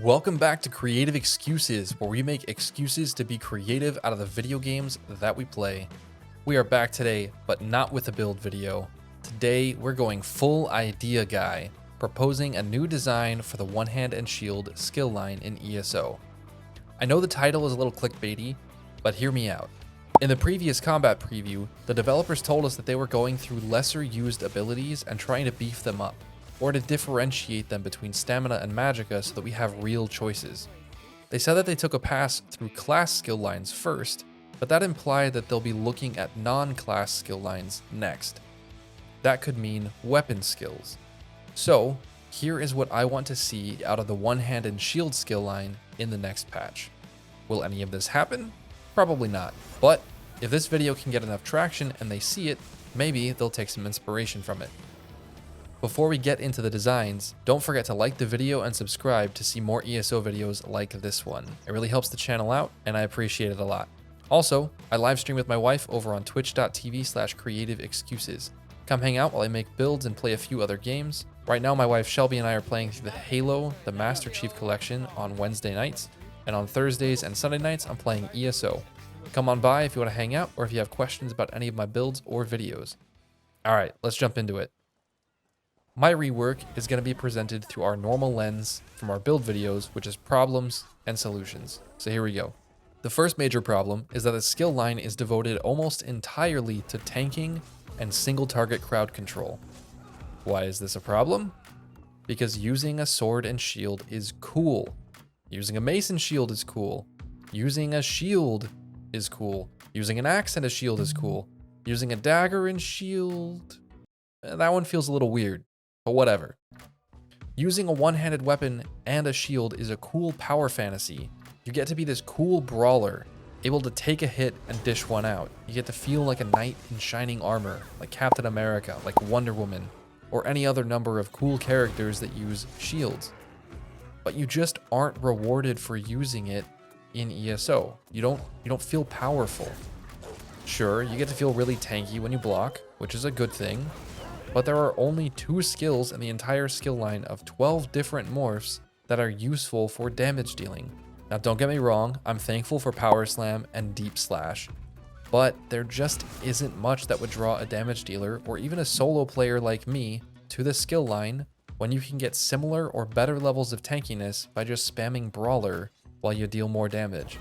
Welcome back to Creative Excuses, where we make excuses to be creative out of the video games that we play. We are back today, but not with a build video. Today, we're going full idea guy, proposing a new design for the One Hand and Shield skill line in ESO. I know the title is a little clickbaity, but hear me out. In the previous combat preview, the developers told us that they were going through lesser used abilities and trying to beef them up, or to differentiate them between stamina and magicka so that we have real choices. They said that they took a pass through class skill lines first, but that implied that they'll be looking at non-class skill lines next. That could mean weapon skills. So, here is what I want to see out of the One Hand and Shield skill line in the next patch. Will any of this happen? Probably not, but if this video can get enough traction and they see it, maybe they'll take some inspiration from it. Before we get into the designs, don't forget to like the video and subscribe to see more ESO videos like this one. It really helps the channel out and I appreciate it a lot. Also, I live stream with my wife over on twitch.tv/creativeexcuses. Come hang out while I make builds and play a few other games. Right now my wife Shelby and I are playing through the Halo, the Master Chief Collection on Wednesday nights, and on Thursdays and Sunday nights I'm playing ESO. Come on by if you want to hang out or if you have questions about any of my builds or videos. Alright, let's jump into it. My rework is going to be presented through our normal lens from our build videos, which is problems and solutions. So here we go. The first major problem is that the skill line is devoted almost entirely to tanking and single target crowd control. Why is this a problem? Because using a sword and shield is cool. Using a mace and shield is cool. Using a shield is cool. Using an axe and a shield is cool. Using a dagger and shield, that one feels a little weird. But whatever. Using a one-handed weapon and a shield is a cool power fantasy. You get to be this cool brawler, able to take a hit and dish one out. You get to feel like a knight in shining armor, like Captain America, like Wonder Woman, or any other number of cool characters that use shields. But you just aren't rewarded for using it in ESO. You don't feel powerful. Sure, you get to feel really tanky when you block, which is a good thing. But there are only 2 skills in the entire skill line of 12 different morphs that are useful for damage dealing. Now don't get me wrong, I'm thankful for Power Slam and Deep Slash, but there just isn't much that would draw a damage dealer or even a solo player like me to the skill line when you can get similar or better levels of tankiness by just spamming Brawler while you deal more damage.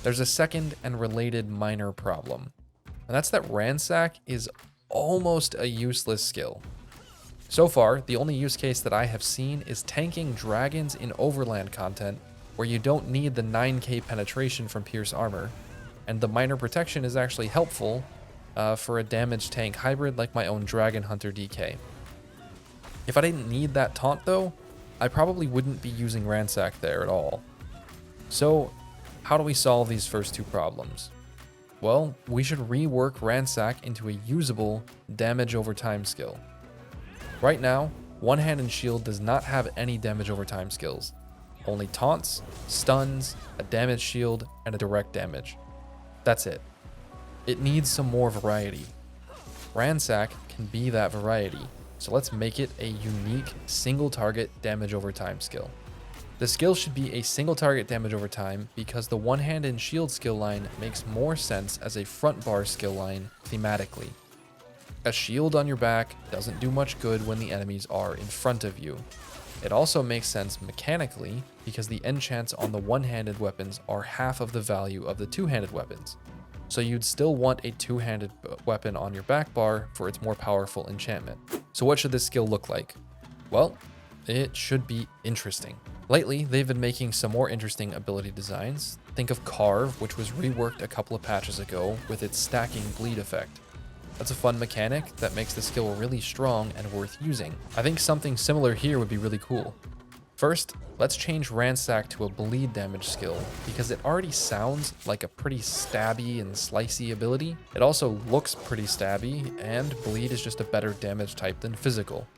There's a second and related minor problem, and that's that Ransack is almost a useless skill. So far, the only use case that I have seen is tanking dragons in Overland content, where you don't need the 9k penetration from Pierce Armor, and the minor protection is actually helpful for a damage tank hybrid like my own Dragon Hunter DK. If I didn't need that taunt though, I probably wouldn't be using Ransack there at all. So, how do we solve these first 2 problems? Well, we should rework Ransack into a usable damage over time skill. Right now, One Hand and Shield does not have any damage over time skills. Only taunts, stuns, a damage shield, and a direct damage. That's it. It needs some more variety. Ransack can be that variety, so let's make it a unique single target damage over time skill. The skill should be a single target damage over time because the One Hand and Shield skill line makes more sense as a front bar skill line thematically. A shield on your back doesn't do much good when the enemies are in front of you. It also makes sense mechanically because the enchants on the one-handed weapons are half of the value of the two-handed weapons. So you'd still want a two-handed weapon on your back bar for its more powerful enchantment. So what should this skill look like? Well, it should be interesting. Lately, they've been making some more interesting ability designs. Think of Carve, which was reworked a couple of patches ago with its stacking bleed effect. That's a fun mechanic that makes the skill really strong and worth using. I think something similar here would be really cool. First, let's change Ransack to a bleed damage skill because it already sounds like a pretty stabby and slicey ability. It also looks pretty stabby, and bleed is just a better damage type than physical.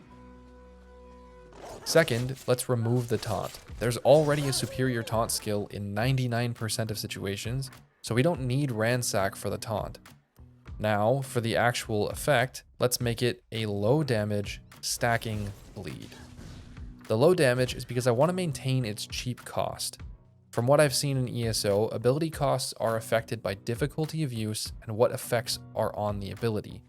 Second, let's remove the taunt. There's already a superior taunt skill in 99% of situations, so we don't need Ransack for the taunt. Now, for the actual effect, let's make it a low damage stacking bleed. The low damage is because I want to maintain its cheap cost. From what I've seen in ESO, ability costs are affected by difficulty of use and what effects are on the ability.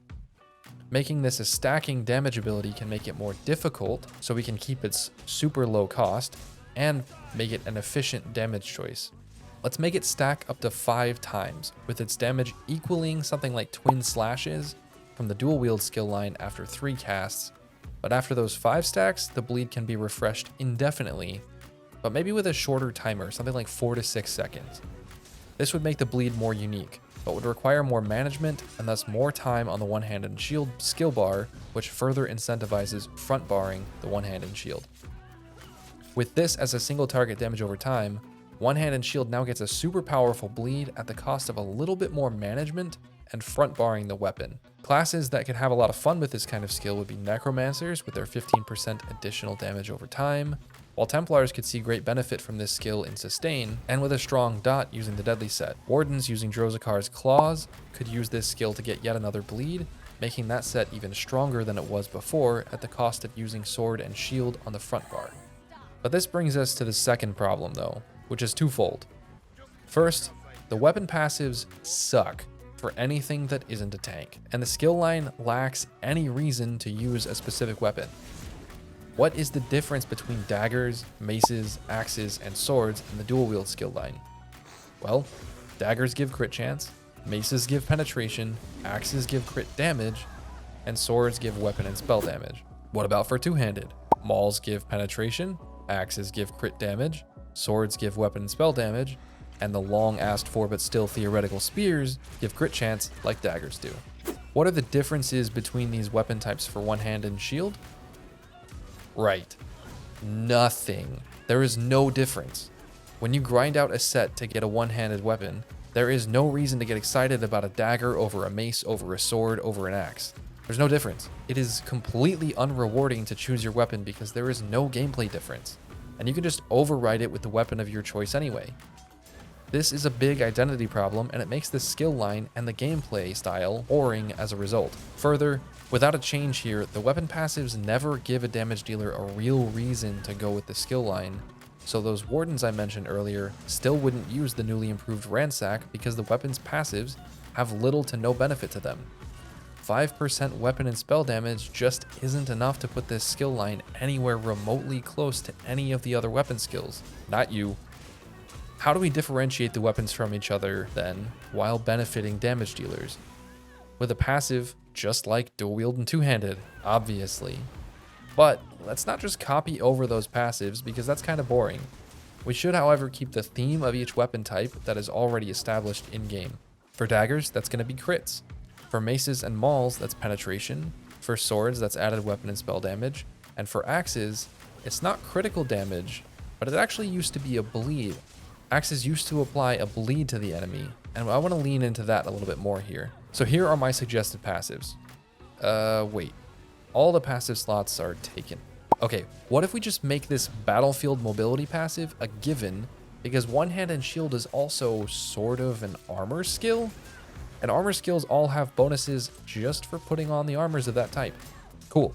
Making this a stacking damage ability can make it more difficult, so we can keep its super low cost and make it an efficient damage choice. Let's make it stack up to 5 times, with its damage equaling something like twin slashes from the dual wield skill line after 3 casts, but after those 5 stacks, the bleed can be refreshed indefinitely, but maybe with a shorter timer, something like 4 to 6 seconds. This would make the bleed more unique, but would require more management and thus more time on the one-hand and shield skill bar, which further incentivizes front barring the one-hand and shield. With this as a single target damage over time, one-hand and shield now gets a super powerful bleed at the cost of a little bit more management and front barring the weapon. Classes that could have a lot of fun with this kind of skill would be Necromancers with their 15% additional damage over time, while Templars could see great benefit from this skill in Sustain, and with a strong dot using the Deadly set. Wardens using Drozakar's Claws could use this skill to get yet another bleed, making that set even stronger than it was before at the cost of using Sword and Shield on the front bar. But this brings us to the second problem though, which is twofold. First, the weapon passives suck for anything that isn't a tank, and the skill line lacks any reason to use a specific weapon. What is the difference between daggers, maces, axes, and swords in the dual wield skill line? Well, daggers give crit chance, maces give penetration, axes give crit damage, and swords give weapon and spell damage. What about for two-handed? Mauls give penetration, axes give crit damage, swords give weapon and spell damage, and the long asked for but still theoretical spears give crit chance like daggers do. What are the differences between these weapon types for one hand and shield? Right, nothing. There is no difference. When you grind out a set to get a one-handed weapon, there is no reason to get excited about a dagger over a mace, over a sword, over an axe. There's no difference. It is completely unrewarding to choose your weapon because there is no gameplay difference, and you can just override it with the weapon of your choice anyway. This is a big identity problem, and it makes the skill line and the gameplay style boring as a result. Further, without a change here, the weapon passives never give a damage dealer a real reason to go with the skill line, so those wardens I mentioned earlier still wouldn't use the newly improved ransack because the weapon's passives have little to no benefit to them. 5% weapon and spell damage just isn't enough to put this skill line anywhere remotely close to any of the other weapon skills. Not you. How do we differentiate the weapons from each other, then, while benefiting damage dealers? With a passive, just like dual wield and two-handed, obviously. But let's not just copy over those passives, because that's kind of boring. We should, however, keep the theme of each weapon type that is already established in-game. For daggers, that's going to be crits. For maces and mauls, that's penetration. For swords, that's added weapon and spell damage. And for axes, it's not critical damage, but it actually used to be a bleed. Axes used to apply a bleed to the enemy, and I want to lean into that a little bit more here. So here are my suggested passives. Wait. All the passive slots are taken. Okay, what if we just make this battlefield mobility passive a given, because one hand and shield is also sort of an armor skill? And armor skills all have bonuses just for putting on the armors of that type. Cool.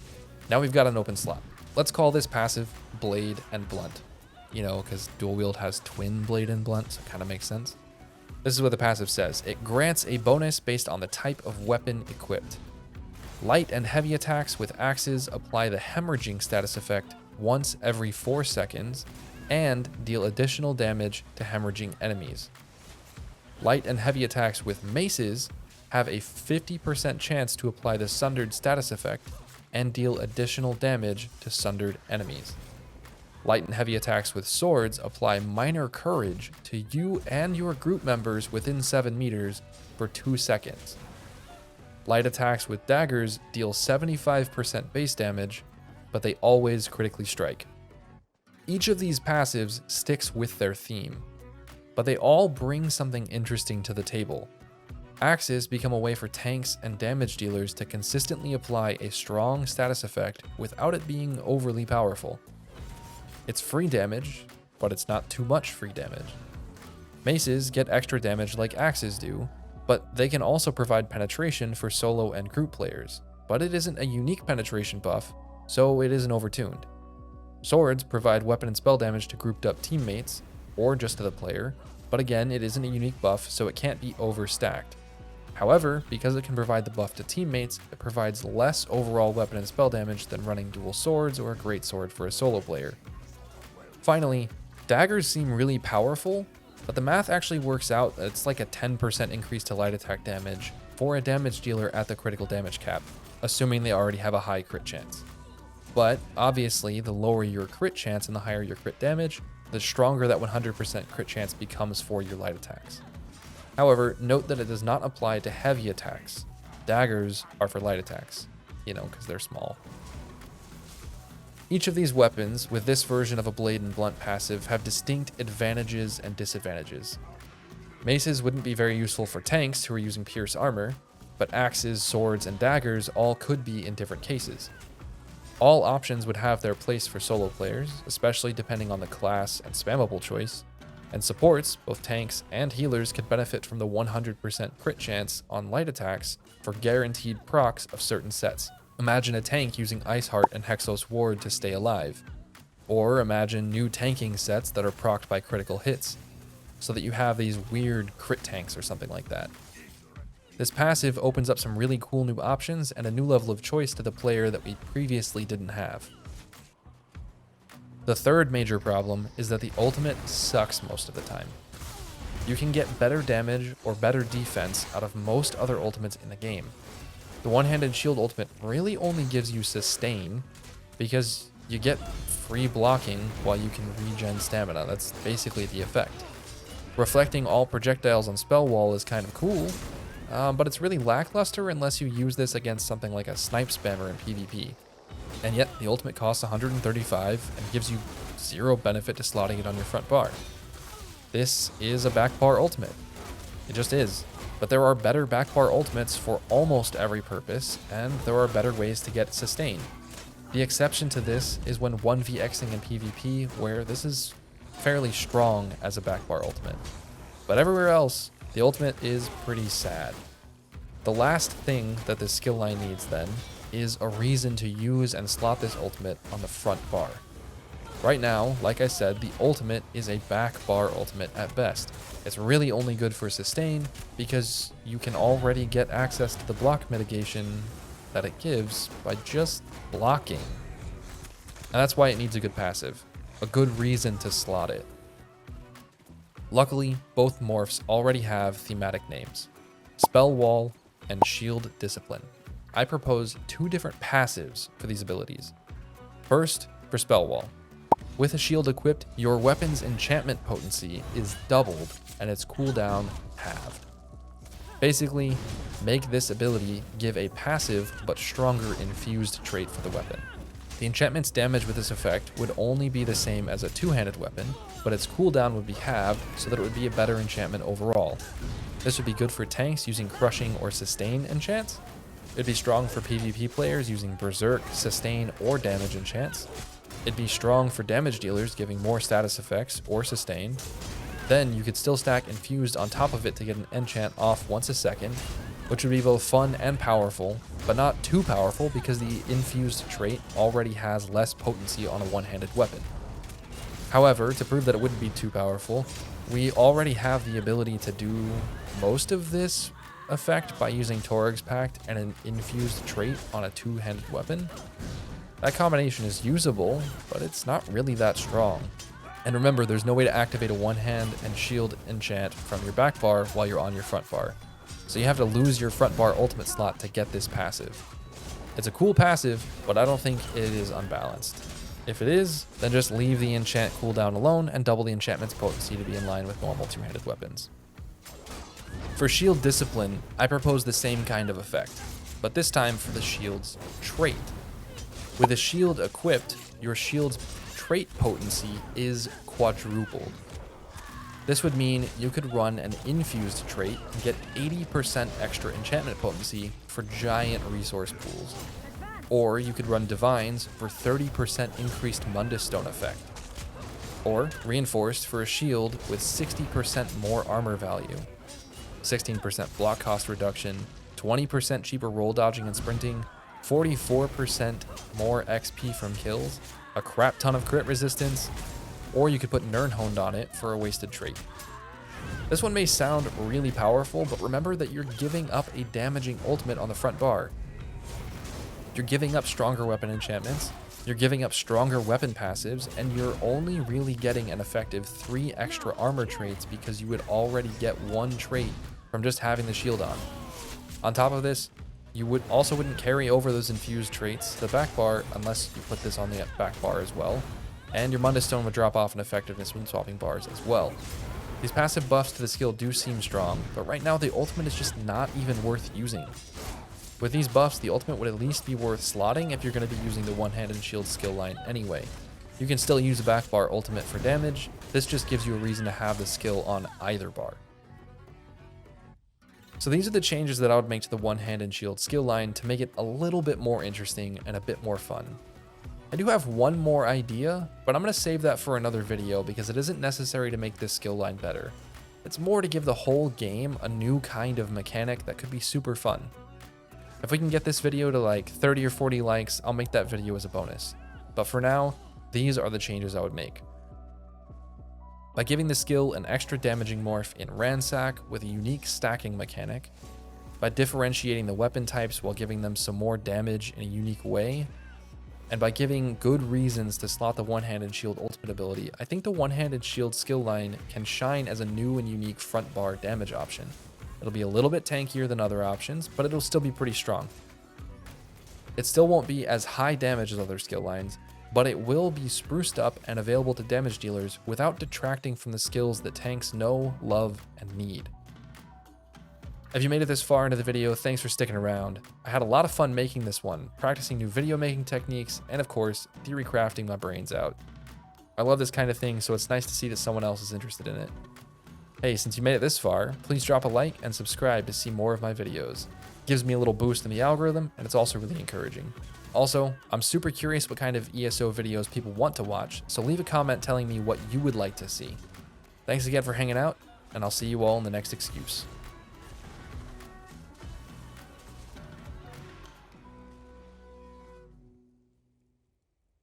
Now we've got an open slot. Let's call this passive Blade and Blunt. You know, because dual wield has twin blade and blunt, so it kind of makes sense. This is what the passive says. It grants a bonus based on the type of weapon equipped. Light and heavy attacks with axes apply the hemorrhaging status effect once every 4 seconds and deal additional damage to hemorrhaging enemies. Light and heavy attacks with maces have a 50% chance to apply the sundered status effect and deal additional damage to sundered enemies. Light and heavy attacks with swords apply minor courage to you and your group members within 7 meters for 2 seconds. Light attacks with daggers deal 75% base damage, but they always critically strike. Each of these passives sticks with their theme, but they all bring something interesting to the table. Axes become a way for tanks and damage dealers to consistently apply a strong status effect without it being overly powerful. It's free damage, but it's not too much free damage. Maces get extra damage like axes do, but they can also provide penetration for solo and group players, but it isn't a unique penetration buff, so it isn't overtuned. Swords provide weapon and spell damage to grouped up teammates, or just to the player, but again, it isn't a unique buff, so it can't be overstacked. However, because it can provide the buff to teammates, it provides less overall weapon and spell damage than running dual swords or a great sword for a solo player. Finally, daggers seem really powerful, but the math actually works out that it's like a 10% increase to light attack damage for a damage dealer at the critical damage cap, assuming they already have a high crit chance. But obviously, the lower your crit chance and the higher your crit damage, the stronger that 100% crit chance becomes for your light attacks. However, note that it does not apply to heavy attacks. Daggers are for light attacks, because they're small. Each of these weapons, with this version of a blade and blunt passive, have distinct advantages and disadvantages. Maces wouldn't be very useful for tanks who are using pierce armor, but axes, swords, and daggers all could be in different cases. All options would have their place for solo players, especially depending on the class and spammable choice, and supports, both tanks and healers, could benefit from the 100% crit chance on light attacks for guaranteed procs of certain sets. Imagine a tank using Ice Heart and Hexos Ward to stay alive. Or imagine new tanking sets that are procced by critical hits, so that you have these weird crit tanks or something like that. This passive opens up some really cool new options and a new level of choice to the player that we previously didn't have. The third major problem is that the ultimate sucks most of the time. You can get better damage or better defense out of most other ultimates in the game. The one-handed shield ultimate really only gives you sustain because you get free blocking while you can regen stamina. That's basically the effect. Reflecting all projectiles on spell wall is kind of cool, but it's really lackluster unless you use this against something like a snipe spammer in PvP. And yet, the ultimate costs 135 and gives you 0 benefit to slotting it on your front bar. This is a back bar ultimate. It just is. But there are better back bar ultimates for almost every purpose, and there are better ways to get sustain. The exception to this is when 1vxing in PvP, where this is fairly strong as a back bar ultimate. But everywhere else, the ultimate is pretty sad. The last thing that this skill line needs then is a reason to use and slot this ultimate on the front bar. Right now, like I said, the ultimate is a back bar ultimate at best. It's really only good for sustain because you can already get access to the block mitigation that it gives by just blocking. And that's why it needs a good passive, a good reason to slot it. Luckily, both morphs already have thematic names, Spell Wall and Shield Discipline. I propose 2 different passives for these abilities. First, for Spell Wall. With a shield equipped, your weapon's enchantment potency is doubled and its cooldown halved. Basically, make this ability give a passive but stronger infused trait for the weapon. The enchantment's damage with this effect would only be the same as a two-handed weapon, but its cooldown would be halved so that it would be a better enchantment overall. This would be good for tanks using crushing or sustain enchants. It'd be strong for PvP players using berserk, sustain, or damage enchants. It'd be strong for damage dealers giving more status effects or sustain. Then you could still stack infused on top of it to get an enchant off once a second, which would be both fun and powerful, but not too powerful because the infused trait already has less potency on a one-handed weapon. However, to prove that it wouldn't be too powerful, we already have the ability to do most of this effect by using Torag's Pact and an infused trait on a two-handed weapon. That combination is usable, but it's not really that strong. And remember, there's no way to activate a one-hand and shield enchant from your back bar while you're on your front bar. So you have to lose your front bar ultimate slot to get this passive. It's a cool passive, but I don't think it is unbalanced. If it is, then just leave the enchant cooldown alone and double the enchantment's potency to be in line with normal two-handed weapons. For Shield Discipline, I propose the same kind of effect, but this time for the shield's trait. With a shield equipped, your shield's trait potency is quadrupled. This would mean you could run an infused trait and get 80% extra enchantment potency for giant resource pools. Or you could run divines for 30% increased Mundus Stone effect. Or reinforced for a shield with 60% more armor value, 16% block cost reduction, 20% cheaper roll dodging and sprinting, 44% more XP from kills, a crap ton of crit resistance, or you could put Nirnhoned on it for a wasted trait. This one may sound really powerful, but remember that you're giving up a damaging ultimate on the front bar. You're giving up stronger weapon enchantments, you're giving up stronger weapon passives, and you're only really getting an effective 3 extra armor traits because you would already get 1 trait from just having the shield on. On top of this, you wouldn't carry over those infused traits to the back bar unless you put this on the back bar as well, and your Mundus Stone would drop off in effectiveness when swapping bars as well. These passive buffs to the skill do seem strong, but right now the ultimate is just not even worth using. With these buffs, the ultimate would at least be worth slotting if you're going to be using the one-handed shield skill line anyway. You can still use a back bar ultimate for damage, this just gives you a reason to have the skill on either bar. So these are the changes that I would make to the one-handed shield skill line to make it a little bit more interesting and a bit more fun. I do have one more idea, but I'm going to save that for another video because it isn't necessary to make this skill line better. It's more to give the whole game a new kind of mechanic that could be super fun. If we can get this video to like 30 or 40 likes, I'll make that video as a bonus. But for now, these are the changes I would make. By giving the skill an extra damaging morph in Ransack with a unique stacking mechanic, by differentiating the weapon types while giving them some more damage in a unique way, and by giving good reasons to slot the one-handed shield ultimate ability, I think the one-handed shield skill line can shine as a new and unique front bar damage option. It'll be a little bit tankier than other options, but it'll still be pretty strong. It still won't be as high damage as other skill lines, but it will be spruced up and available to damage dealers without detracting from the skills that tanks know, love, and need. If you made it this far into the video, thanks for sticking around. I had a lot of fun making this one, practicing new video making techniques, and of course, theory crafting my brains out. I love this kind of thing, so it's nice to see that someone else is interested in it. Hey, since you made it this far, please drop a like and subscribe to see more of my videos. It gives me a little boost in the algorithm, and it's also really encouraging. Also, I'm super curious what kind of ESO videos people want to watch, so leave a comment telling me what you would like to see. Thanks again for hanging out, and I'll see you all in the next excuse.